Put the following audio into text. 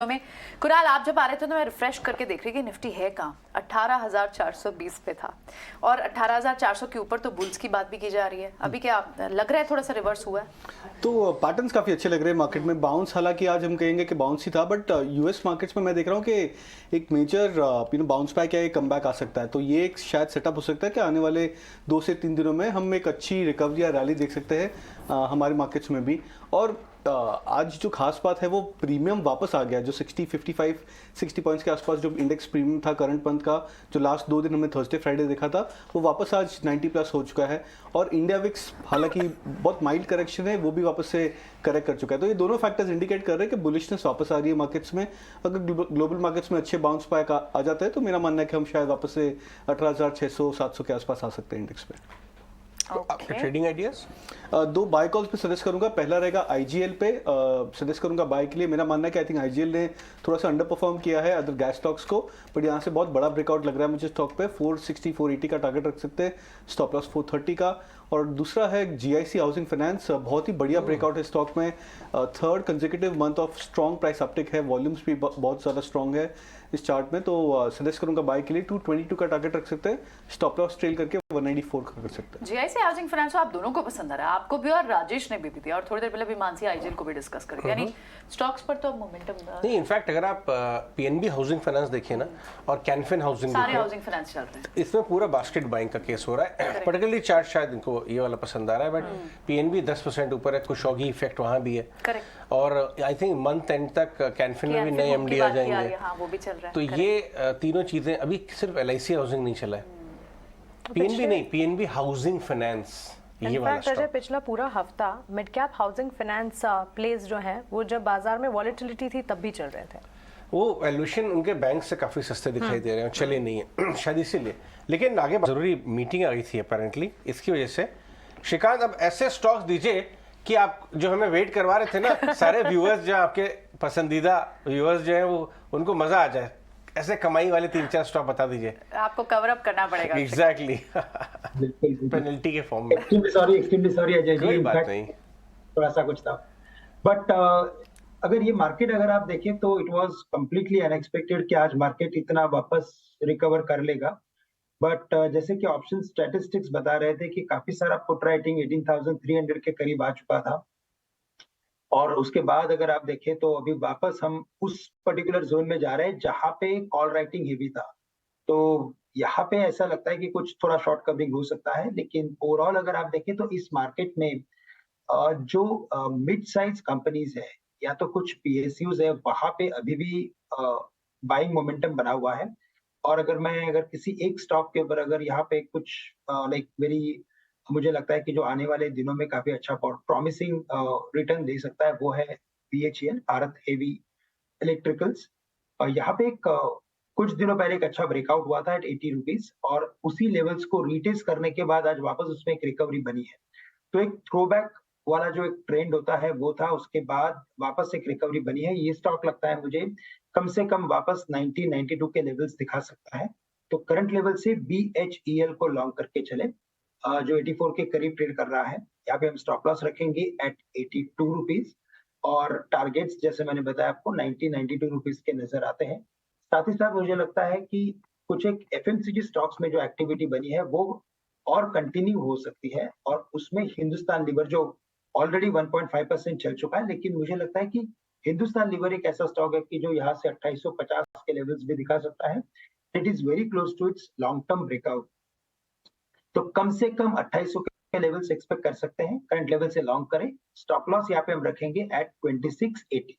में कुणाल, आप जब आ रहे थे तो मैं रिफ्रेश करके देख रही कि निफ्टी है कहाँ, 18,420 पे था और 18,400 के ऊपर तो बुल्स की बात भी की जा रही है। अभी क्या लग रहा है थोड़ा सा रिवर्स हुआ है? तो पैटर्न्स काफ़ी अच्छे लग रहे हैं मार्केट में। बाउंस हालांकि आज हम कहेंगे कि बाउंस ही था, बट यूएस मार्केट्स में मैं देख रहा हूँ कि एक मेजर बाउंस बैक या एक कम बैक आ सकता है। तो ये एक शायद सेटअप हो सकता है कि आने वाले 2 से 3 दिनों में हम एक अच्छी रिकवरी या रैली देख सकते हैं हमारे मार्केट्स में भी। और आज जो खास बात है वो प्रीमियम वापस आ गया, जो 60 पॉइंट्स के आसपास जो इंडेक्स प्रीमियम था करंट मंथ का, जो लास्ट 2 दिन हमने थर्सडे फ्राइडे देखा था, वो वापस आज 90 प्लस हो चुका है। और इंडिया विक्स हालांकि बहुत माइल्ड करेक्शन है, वो भी वापस से करेक्ट कर चुका है। तो ये दोनों फैक्टर्स इंडिकेट कर रहे हैं कि बुलिशनेस वापस आ रही है मार्केट्स में। अगर ग्लोबल मार्केट्स में अच्छे बाउंस बैक आ जाते हैं तो मेरा मानना है कि हम शायद वापस से 18,600-700 के आसपास आ सकते हैं इंडेक्स पे। आपके ट्रेडिंग आइडियाज? 2 बाय कॉल्स पे सजेस्ट करूंगा। पहला रहेगा आईजीएल पे, सजेस्ट करूंगा बाय के लिए। मेरा मानना है कि आई थिंक आईजीएल ने थोड़ा सा अंडर परफॉर्म किया है अदर गैस स्टॉक्स को, बट यहाँ से बहुत बड़ा ब्रेकआउट लग रहा है मुझे स्टॉक पे। 460-480 का टारगेट रख सकते हैं, स्टॉप लॉस 430 का। और दूसरा है जीआईसी हाउसिंग फाइनेंस, बहुत ही बढ़िया ब्रेकआउट है स्टॉक में। Third consecutive month of strong price uptick है, वॉल्यूम्स भी बहुत ज़्यादा स्ट्रॉन्ग है इस चार्ट में। तो सजेस्ट करूंगा बाय के लिए। 222 का टारगेट रख सकते हैं, स्टॉप लॉस ट्रेल करके 194 का कर सकते हैं। जीआईसी हाउसिंग फाइनेंस आप दोनों को पसंद आ रहा है, आपको भी और राजेश ने भी दिया, और थोड़ी देर पहले भी मानसी आईजीएल को भी डिस्कस करें। यानी स्टॉक्स पर तो मोमेंटम नहीं, इनफैक्ट अगर आप पीएनबी हाउसिंग फाइनेंस देखिए ना और कैनफिन हाउसिंग, सारे हाउसिंग फाइनेंस चल रहे हैं, इसमें पूरा बास्केट बाइंग का केस हो रहा है। पर्टिकुलरली चार्ट शायद इनको ये वाला पसंद आ रहा है, बट पीएनबी 10% ऊपर है, कुछ शॉगी इफेक्ट वहां भी है। करेक्ट। और आई थिंक मंथ एंड तक कैनफिन में भी नए एमडी आ जाएंगे। हाँ, वो भी चल रहा है। तो ये तीनों चीजें, अभी सिर्फ एलआईसी हाउसिंग नहीं चला है, पीएनबी नहीं, पीएनबी हाउसिंग फाइनेंस ये वाला स्टॉक। पिछला पूरा हफ्ता mid cap housing finance place जो है वो जब बाजार में वॉलेटिलिटी थी तब भी चल रहे थे। वो वैल्यूएशन उनके बैंक से काफी सस्ते दिखाई दे रहे हैं, चले नहीं है शायद इसीलिए। लेकिन आगे जरूरी मीटिंग आ गई थी अपेरेंटली, इसकी वजह से। श्रीकांत, अब ऐसे स्टॉक्स दीजिए कि आप जो हमें वेट करवा रहे थे ना, सारे व्यूअर्स जो आपके पसंदीदा व्यूअर्स जो है वो उनको मजा आ जाए। ऐसे कमाई वाले 3-4 स्टॉक बता दीजिए। आपको कवर अप करना पड़ेगा। एग्जैक्टली पेनल्टी के फॉर्म में। एक्सट्रीमली सॉरी अजय जी, कोई बात नहीं, थोड़ा सा कुछ था। बट अगर ये मार्केट अगर आप देखें तो इट वाज कंप्लीटली अनएक्सपेक्टेड कि आज मार्केट इतना वापस रिकवर कर लेगा। बट जैसे कि ऑप्शन स्टैटिस्टिक्स बता रहे थे कि काफी सारा पुट राइटिंग 18,300 के करीब आ चुका था, और उसके बाद अगर आप देखें तो अभी वापस हम उस पर्टिकुलर जोन में जा रहे हैं जहां पे कॉल राइटिंग हेवी था। तो यहाँ पे ऐसा लगता है कि कुछ थोड़ा शॉर्ट कवरिंग हो सकता है, लेकिन ओवरऑल अगर आप देखें तो इस मार्केट में जो मिड साइज कंपनीज है या तो कुछ पीएसयूज है, वहां पे अभी भी बाइंग मोमेंटम बना हुआ है। और अगर किसी एक स्टॉक के ऊपर अगर यहाँ पे कुछ लाइक वेरी, मुझे लगता है कि जो आने वाले दिनों में काफी अच्छा प्रॉमिसिंग रिटर्न दे सकता है, वो है बीएचईएल, भारत हेवी इलेक्ट्रिकल्स। और यहाँ पे कुछ दिनों पहले एक अच्छा ब्रेकआउट हुआ था एट 80 रुपीज, और उसी लेवल्स को रिटेस्ट करने के बाद आज वापस उसमें एक रिकवरी बनी है। तो एक थ्रोबैक वाला जो एक ट्रेंड होता है वो था, उसके बाद वापस एक रिकवरी बनी है। ये स्टॉक लगता है मुझे कम से कम वापस 90-92 के लेवल्स दिखा सकता है। तो करंट लेवल से बीएचईएल को लॉन्ग करके चले, जो 84 के करीब ट्रेड कर रहा है। यहाँ पे हम स्टॉप लॉस रखेंगे एट 82 रुपीज, और टारगेट्स जैसे मैंने बताया आपको 90-92 रुपीज के नजर आते हैं। साथ ही साथ मुझे लगता है कि कुछ एक एफएमसीजी स्टॉक्स में जो एक्टिविटी बनी है वो और कंटिन्यू हो सकती है, और उसमें हिंदुस्तान लीवर जो ऑलरेडी 1.5% चल चुका है, लेकिन मुझे लगता है कि हिंदुस्तान लीवर एक ऐसा स्टॉक है कि जो यहाँ से 2850 के लेवल्स भी दिखा सकता है। It is very close to its long term breakout. तो कम से कम 2800 के लेवल्स एक्सपेक्ट कर सकते हैं। करंट लेवल से लॉन्ग करें, स्टॉप लॉस यहाँ पे हम रखेंगे एट 2680।